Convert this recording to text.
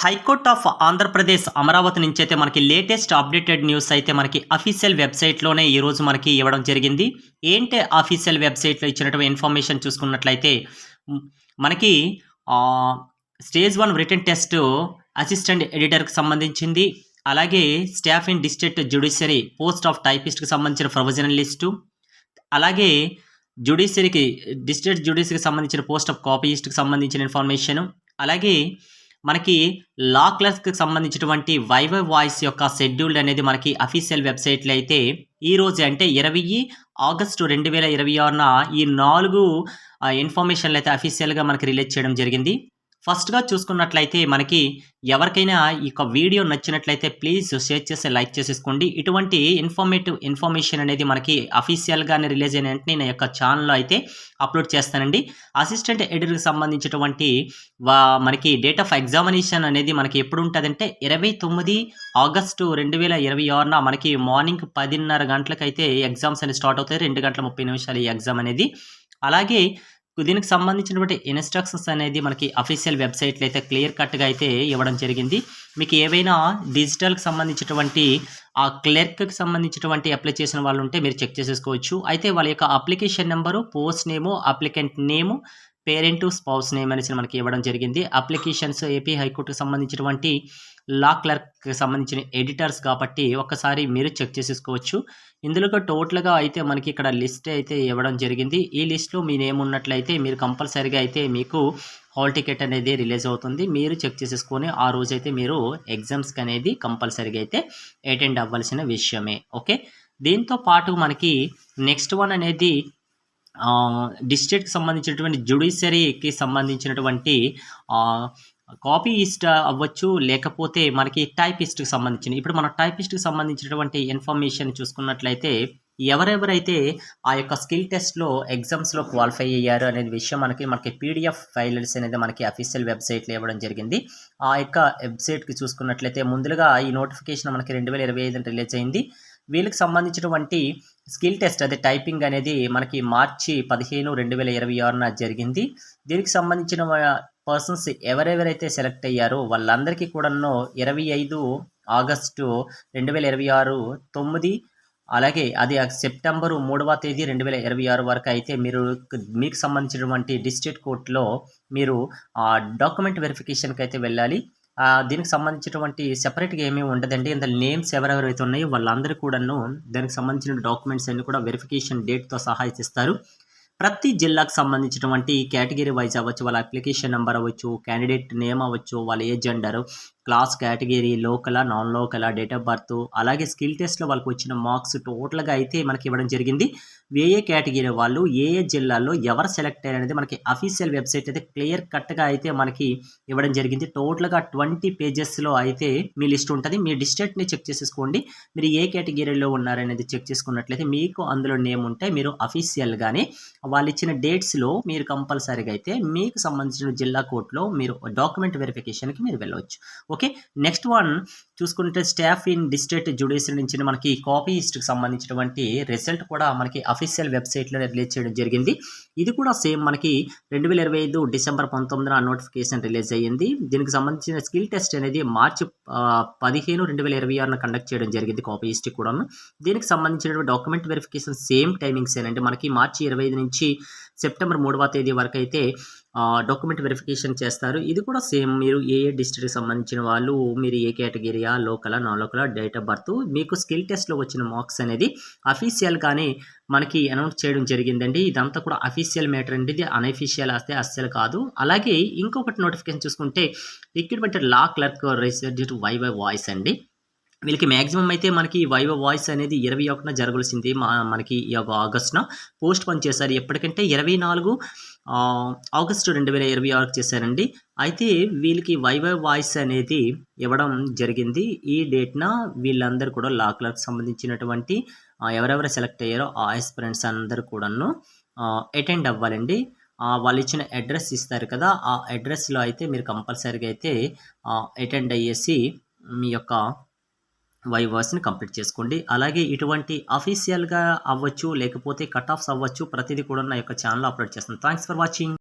High court of Andhra Pradesh Amaravati నుంచి అయితే మనకి లేటెస్ట్ అప్డేటెడ్ న్యూస్ అయితే మనకి అఫీషియల్ వెబ్సైట్లోనే ఈరోజు మనకి ఇవ్వడం జరిగింది. ఏంటి అఫీషియల్ వెబ్సైట్లో ఇచ్చినటువంటి ఇన్ఫర్మేషన్ చూసుకున్నట్లయితే మ్, మనకి స్టేజ్ 1 రిటన్ టెస్ట్ అసిస్టెంట్ ఎడిటర్కి సంబంధించింది. అలాగే staff in district judiciary post of టైపిస్ట్కి సంబంధించిన ప్రొవిజనల్ లిస్టు, అలాగే జ్యుడిషియరీకి డిస్ట్రిక్ట్ జ్యుడిషియరీకి సంబంధించిన పోస్ట్ ఆఫ్ కాపీయిస్ట్కి సంబంధించిన ఇన్ఫర్మేషన్, అలాగే మనకి లా క్లర్క్కి సంబంధించినటువంటి వైవై వాయిస్ యొక్క షెడ్యూల్ అనేది మనకి అఫీషియల్ వెబ్సైట్లో అయితే ఈ రోజు అంటే 20 ఆగస్టు 2026న ఈ 4 ఇన్ఫర్మేషన్లు అయితే అఫీషియల్గా మనకి రిలీజ్ చేయడం జరిగింది. ఫస్ట్గా చూసుకున్నట్లయితే మనకి ఎవరికైనా ఈ యొక్క వీడియో నచ్చినట్లయితే ప్లీజ్ షేర్ చేసి లైక్ చేసేసుకోండి. ఇటువంటి ఇన్ఫర్మేషన్ అనేది మనకి అఫీషియల్గానే రిలీజ్ అయిన వెంటనే నా యొక్క ఛానల్లో అయితే అప్లోడ్ చేస్తానండి. అసిస్టెంట్ ఎడిటర్కి సంబంధించినటువంటి మనకి డేట్ ఆఫ్ ఎగ్జామినేషన్ అనేది మనకి ఎప్పుడు ఉంటుందంటే 29 ఆగస్టు 2026న మనకి మార్నింగ్ 10:30 గంటలకైతే ఎగ్జామ్స్ అనేది స్టార్ట్ అవుతాయి. 2 గంటల 30 నిమిషాలు ఈ ఎగ్జామ్ అనేది. అలాగే దీనికి సంబంధించినటువంటి ఇన్స్ట్రక్షన్స్ అనేది మనకి అఫీషియల్ వెబ్సైట్లో అయితే క్లియర్ కట్గా అయితే ఇవ్వడం జరిగింది. మీకు ఏవైనా డిజిటల్కి సంబంధించినటువంటి ఆ క్లర్క్కి సంబంధించినటువంటి అప్లై చేసిన వాళ్ళు ఉంటే మీరు చెక్ చేసేసుకోవచ్చు. అయితే వాళ్ళ యొక్క అప్లికేషన్ నెంబరు, పోస్ట్ నేము, అప్లికెంట్ నేము, పేరెంట్, స్పౌస్ నేమ్ అనేసి మనకి ఇవ్వడం జరిగింది. అప్లికేషన్స్ ఏపీ హైకోర్టుకి సంబంధించినటువంటి లా క్లర్క్కి సంబంధించిన ఎడిటర్స్ కాబట్టి ఒక్కసారి మీరు చెక్ చేసేసుకోవచ్చు. ఇందులో టోటల్గా అయితే మనకి ఇక్కడ లిస్ట్ అయితే ఇవ్వడం జరిగింది. ఈ లిస్ట్లో మీ నేమ్ ఉన్నట్లయితే మీరు కంపల్సరీగా అయితే మీకు హాల్ టికెట్ అనేది రిలీజ్ అవుతుంది. మీరు చెక్ చేసేసుకొని ఆ రోజైతే మీరు ఎగ్జామ్స్కి అనేది కంపల్సరీగా అయితే అటెండ్ అవ్వాల్సిన విషయమే. ఓకే, దీంతో పాటు మనకి నెక్స్ట్ వన్ అనేది డిస్ట్రిక్ట్కి సంబంధించినటువంటి జ్యుడిషియరీకి సంబంధించినటువంటి కాపీయిస్ట్ అవ్వచ్చు, లేకపోతే మనకి టైపిస్ట్కి సంబంధించిన ఇప్పుడు మన టైపిస్ట్కి సంబంధించినటువంటి ఇన్ఫర్మేషన్ చూసుకున్నట్లయితే ఎవరెవరైతే ఆ యొక్క స్కిల్ టెస్ట్లో ఎగ్జామ్స్లో క్వాలిఫై అయ్యారు అనేది విషయం మనకి పీడిఎఫ్ ఫైల్స్ అనేది మనకి అఫీషియల్ వెబ్సైట్లో ఇవ్వడం జరిగింది. ఆ యొక్క వెబ్సైట్కి చూసుకున్నట్లయితే ముందుగా ఈ నోటిఫికేషన్ మనకి 2025 రిలీజ్ అయింది. వీళ్ళకి సంబంధించినటువంటి స్కిల్ టెస్ట్ అదే టైపింగ్ అనేది మనకి మార్చి 15, 2026న జరిగింది. దీనికి సంబంధించిన పర్సన్స్ ఎవరెవరైతే సెలెక్ట్ అయ్యారో వాళ్ళందరికీ కూడాను 25 ఆగస్టు 2026 9, అలాగే అది సెప్టెంబరు 3వ తేదీ 2026 వరకు అయితే మీకు సంబంధించినటువంటి డిస్ట్రిక్ట్ కోర్టులో మీరు డాక్యుమెంట్ వెరిఫికేషన్కి అయితే వెళ్ళాలి. దీనికి సంబంధించినటువంటి సెపరేట్గా ఏమీ ఉండదండి. ఇందులో నేమ్స్ ఎవరెవరైతే ఉన్నాయో వాళ్ళందరూ కూడాను దానికి సంబంధించిన డాక్యుమెంట్స్ అన్ని కూడా వెరిఫికేషన్ డేట్తో సహా ఇస్తారు. ప్రతి జిల్లాకు సంబంధించినటువంటి కేటగిరీ వైజ్ అవ్వచ్చు, వాళ్ళ అప్లికేషన్ నెంబర్ అవ్వచ్చు, క్యాండిడేట్ నేమ్ అవ్వచ్చు, వాళ్ళ ఏజ్ జెండర్, క్లాస్ కేటగిరీ, లోకలా, నాన్ లోకలా, డేట్ ఆఫ్ బర్త్, అలాగే స్కిల్ టెస్ట్లో వాళ్ళకి వచ్చిన మార్క్స్ టోటల్గా అయితే మనకి ఇవ్వడం జరిగింది. ఏ కేటగిరీ వాళ్ళు ఏ జిల్లాల్లో ఎవరు సెలెక్ట్ అయ్యారనేది మనకి అఫీషియల్ వెబ్సైట్ అయితే క్లియర్ కట్గా అయితే మనకి ఇవ్వడం జరిగింది. టోటల్గా 20 పేజెస్లో అయితే మీ లిస్ట్ ఉంటుంది. మీ డిస్ట్రిక్ట్ని చెక్ చేసేసుకోండి. మీరు ఏ కేటగిరీలో ఉన్నారనేది చెక్ చేసుకున్నట్లయితే మీకు అందులో నేమ్ ఉంటే మీరు అఫీషియల్గానే వాళ్ళు ఇచ్చిన డేట్స్లో మీరు కంపల్సరీగా అయితే మీకు సంబంధించిన జిల్లా కోర్టులో మీరు డాక్యుమెంట్ వెరిఫికేషన్కి మీరు వెళ్ళవచ్చు. ఓకే, నెక్స్ట్ వన్ చూసుకుంటే స్టాఫ్ ఇన్ డిస్ట్రిక్ట్ జ్యుడిషియరీ నుంచి మనకి కాపీయిస్ట్కి సంబంధించినటువంటి రిజల్ట్ కూడా మనకి అఫీషియల్ వెబ్సైట్లో రిలీజ్ చేయడం జరిగింది. ఇది కూడా సేమ్ మనకి 2025 డిసెంబర్ 19న నోటిఫికేషన్ రిలీజ్ అయ్యింది. దీనికి సంబంధించిన స్కిల్ టెస్ట్ అనేది మార్చి 15, 2026న కండక్ట్ చేయడం జరిగింది కాపీయిస్ట్ కూడాను. దీనికి సంబంధించిన డాక్యుమెంట్ వెరిఫికేషన్ సేమ్ టైమింగ్స్ ఏనంటే మనకి మార్చి 25 నుంచి సెప్టెంబర్ 3వ తేదీ వరకు అయితే డాక్యుమెంట్ వెరిఫికేషన్ చేస్తారు. ఇది కూడా సేమ్ మీరు ఏ డిస్ట్రిక్ట్కి సంబంధించిన వాళ్ళు, మీరు ఏ కేటగిరీయా, లోకలా, నాన్ లోకలా, డేట్ ఆఫ్ బర్త్, మీకు స్కిల్ టెస్ట్లో వచ్చిన మార్క్స్ అనేది అఫీషియల్గానే మనకి అనౌన్స్ చేయడం జరిగిందండి. ఇదంతా కూడా అఫీషియల్ మ్యాటర్ అండి, ఇది అనఫీషియల్ అయితే అస్సలు కాదు. అలాగే ఇంకొకటి నోటిఫికేషన్ చూసుకుంటే రిక్రూట్మెంట్ లా క్లర్క్ రిజర్వ్డ్ వైవై వాయిస్ అండి. వీళ్ళకి మ్యాక్సిమం అయితే మనకి వైవో వాయిస్ అనేది 21న జరగాల్సింది. మనకి ఈ ఆగస్టున పోస్ట్ పోన్ చేశారు. ఎప్పటికంటే 24 ఆగస్టు 2026 చేశారండి. అయితే వీళ్ళకి వైవో వాయిస్ అనేది ఇవ్వడం జరిగింది. ఈ డేట్న వీళ్ళందరూ కూడా లా క్లర్క్ సంబంధించినటువంటి ఎవరెవరు సెలెక్ట్ అయ్యారో ఆ ఆస్పిరెంట్స్ అందరూ కూడాను అటెండ్ అవ్వాలండి. వాళ్ళు ఇచ్చిన అడ్రస్ ఇస్తారు కదా, ఆ అడ్రస్లో అయితే మీరు కంపల్సరీగా అయితే అటెండ్ అయ్యేసి మీ యొక్క వైవాస్ని కంప్లీట్ చేసుకోండి. అలాగే ఇటువంటి అఫీషియల్గా అవ్వచ్చు, లేకపోతే కట్ ఆఫ్స్ అవ్వచ్చు, ప్రతిదీ కూడా నా యొక్క ఛానల్లో అప్లోడ్ చేస్తాను. Thanks for watching.